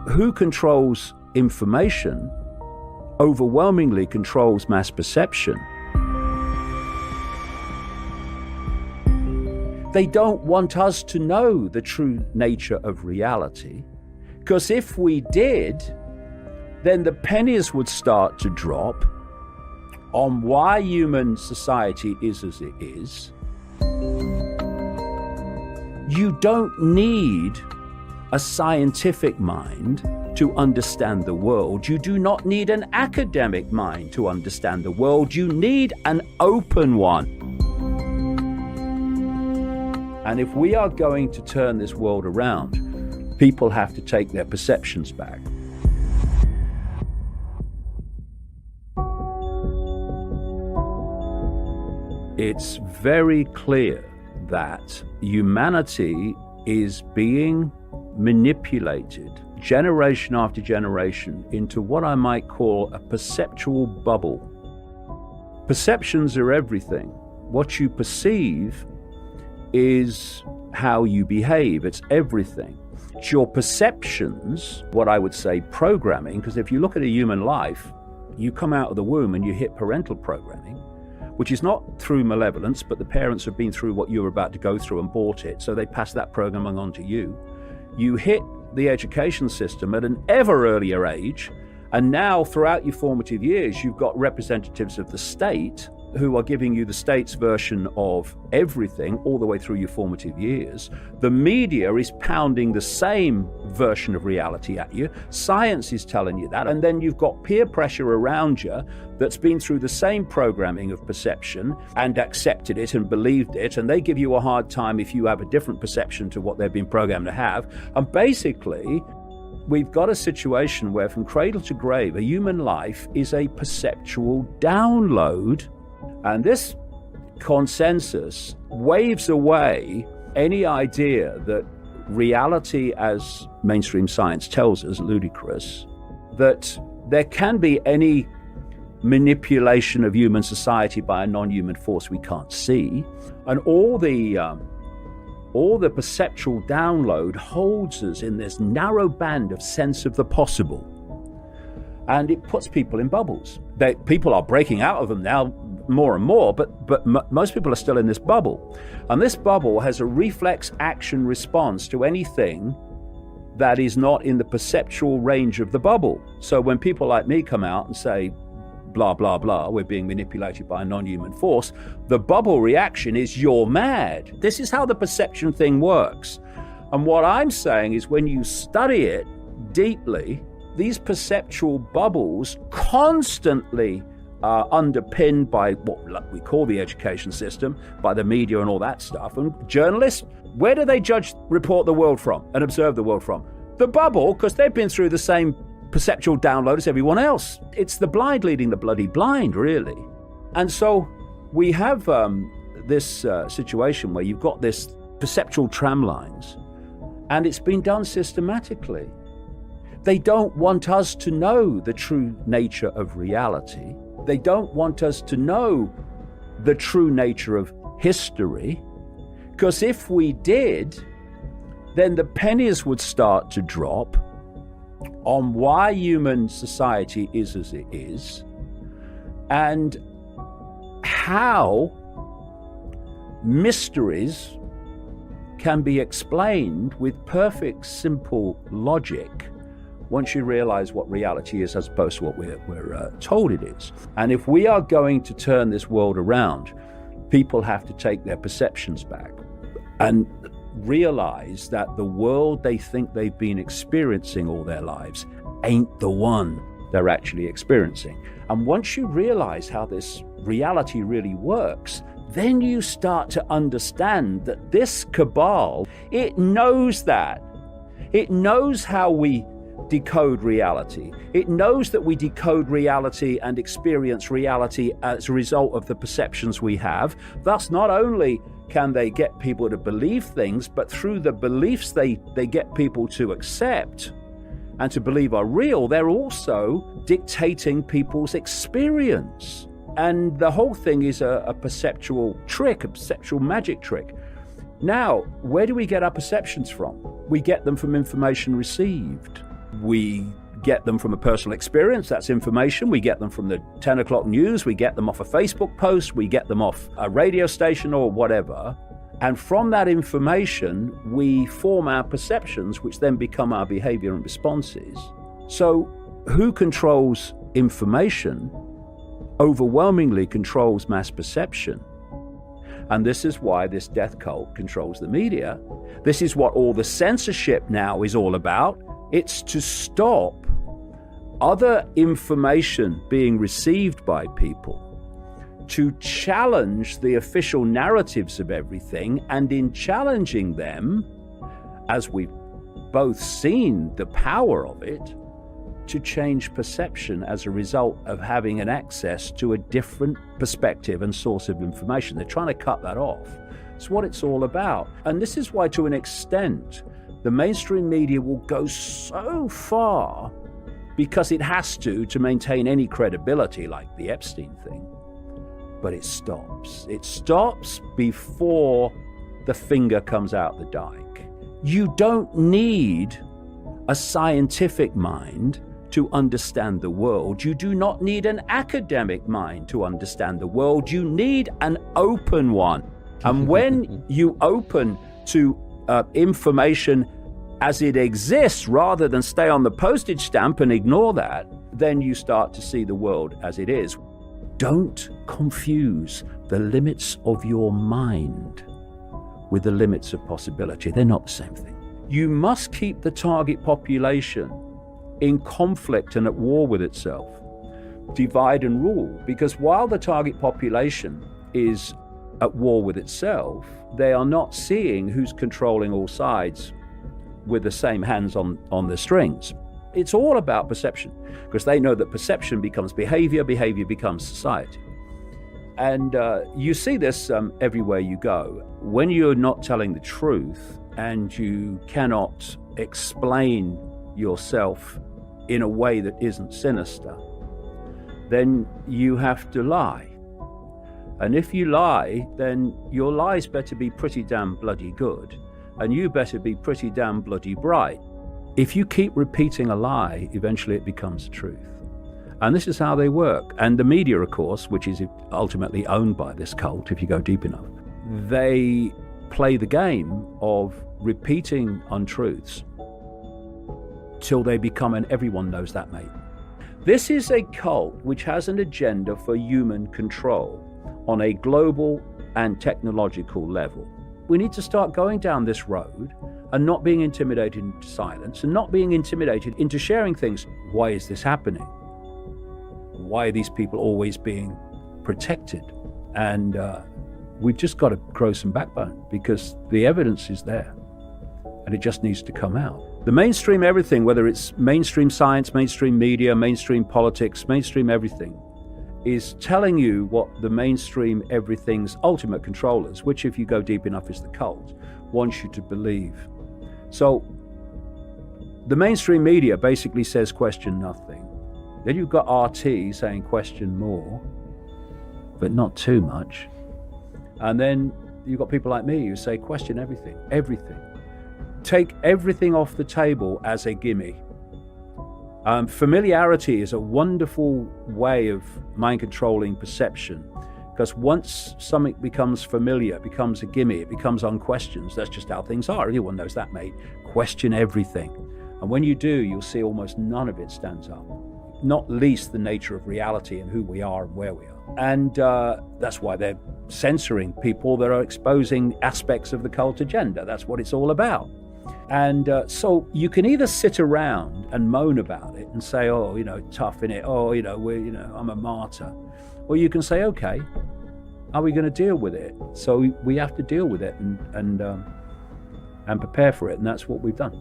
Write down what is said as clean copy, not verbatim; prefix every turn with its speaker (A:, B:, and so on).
A: who controls information overwhelmingly controls mass perception. They don't want us to know the true nature of reality, because if we did, then the pennies would start to drop on why human society is as it is. You don't need a scientific mind to understand the world. You do not need an academic mind to understand the world. You need an open one. And if we are going to turn this world around, people have to take their perceptions back. It's very clear that humanity is being manipulated generation after generation into what I might call a perceptual bubble. Perceptions are everything. What you perceive is how you behave. It's everything. It's your perceptions, what I would say programming, because if you look at a human life, you come out of the womb and you hit parental programming, which is not through malevolence, but the parents have been through what you're about to go through and bought it, so they pass that programming on to you. You hit the education system at an ever earlier age, and now throughout your formative years, you've got representatives of the state who are giving you the state's version of everything all the way through your formative years. The media is pounding the same version of reality at you. Science is telling you that. And then you've got peer pressure around you that's been through the same programming of perception and accepted it and believed it. And they give you a hard time if you have a different perception to what they've been programmed to have. And basically, we've got a situation where from cradle to grave, a human life is a perceptual download. And this consensus waves away any idea that reality, as mainstream science tells us, ludicrous, that there can be any manipulation of human society by a non-human force we can't see. And all the perceptual download holds us in this narrow band of sense of the possible. And it puts people in bubbles. People are breaking out of them now more and more, but most people are still in this bubble. And this bubble has a reflex action response to anything that is not in the perceptual range of the bubble. So when people like me come out and say, blah, blah, blah, we're being manipulated by a non-human force, the bubble reaction is, you're mad. This is how the perception thing works. And what I'm saying is, when you study it deeply, these perceptual bubbles constantly are underpinned by what we call the education system, by the media and all that stuff. And journalists, where do they report the world from and observe the world from? The bubble, because they've been through the same perceptual download as everyone else. It's the blind leading the bloody blind, really. And so we have this situation where you've got this perceptual tram lines, and it's been done systematically. They don't want us to know the true nature of reality. They don't want us to know the true nature of history, because if we did, then the pennies would start to drop on why human society is as it is, and how mysteries can be explained with perfect, simple logic once you realize what reality is as opposed to what we're told it is. And if we are going to turn this world around, people have to take their perceptions back and realize that the world they think they've been experiencing all their lives ain't the one they're actually experiencing. And once you realize how this reality really works, then you start to understand that this cabal, it knows that. It knows how we decode reality. It knows that we decode reality and experience reality as a result of the perceptions we have. Thus, not only can they get people to believe things, but through the beliefs they get people to accept and to believe are real, they're also dictating people's experience. And the whole thing is a perceptual trick, a perceptual magic trick. Now, where do we get our perceptions from? We get them from information received. We get them from a personal experience, that's information. We get them from the 10 o'clock news, we get them off a Facebook post, we get them off a radio station or whatever. And from that information, we form our perceptions, which then become our behavior and responses. So who controls information overwhelmingly controls mass perception. And this is why this death cult controls the media. This is what all the censorship now is all about. It's to stop other information being received by people, to challenge the official narratives of everything, and in challenging them, as we've both seen the power of it, to change perception as a result of having an access to a different perspective and source of information. They're trying to cut that off. It's what it's all about. And this is why, to an extent, the mainstream media will go so far, because it has to maintain any credibility, like the Epstein thing. But it stops. It stops before the finger comes out the dike. You don't need a scientific mind to understand the world. You do not need an academic mind to understand the world. You need an open one. And when you open to information as it exists, rather than stay on the postage stamp and ignore that, then you start to see the world as it is. Don't confuse the limits of your mind with the limits of possibility. They're not the same thing. You must keep the target population in conflict and at war with itself. Divide and rule, because while the target population is at war with itself, they are not seeing who's controlling all sides with the same hands on the strings. It's all about perception, because they know that perception becomes behavior, behavior becomes society. And you see this everywhere you go. When you're not telling the truth and you cannot explain yourself in a way that isn't sinister, then you have to lie. And if you lie, then your lies better be pretty damn bloody good, and you better be pretty damn bloody bright. If you keep repeating a lie, eventually it becomes the truth. And this is how they work. And the media, of course, which is ultimately owned by this cult, if you go deep enough, they play the game of repeating untruths till they become an everyone knows that mate. This is a cult which has an agenda for human control on a global and technological level. We need to start going down this road and not being intimidated into silence and not being intimidated into sharing things. Why is this happening? Why are these people always being protected? And we've just got to grow some backbone, because the evidence is there and it just needs to come out. The mainstream everything, whether it's mainstream science, mainstream media, mainstream politics, mainstream everything, is telling you what the mainstream everything's ultimate controllers, which if you go deep enough is the cult, wants you to believe. So the mainstream media basically says question nothing. Then you've got RT saying question more, but not too much. And then you've got people like me who say question everything, everything. Take everything off the table as a gimme. Familiarity is a wonderful way of mind controlling perception, because once something becomes familiar, it becomes a gimme, it becomes unquestioned. That's just how things are. Everyone knows that, mate. Question everything. And when you do, you'll see almost none of it stands up, not least the nature of reality and who we are and where we are. And that's why they're censoring people that are exposing aspects of the cult agenda. That's what it's all about. And so you can either sit around and moan about it and say, oh, tough innit? Oh, I'm a martyr. Or you can say, okay, are we going to deal with it? So we have to deal with it and prepare for it. And that's what we've done.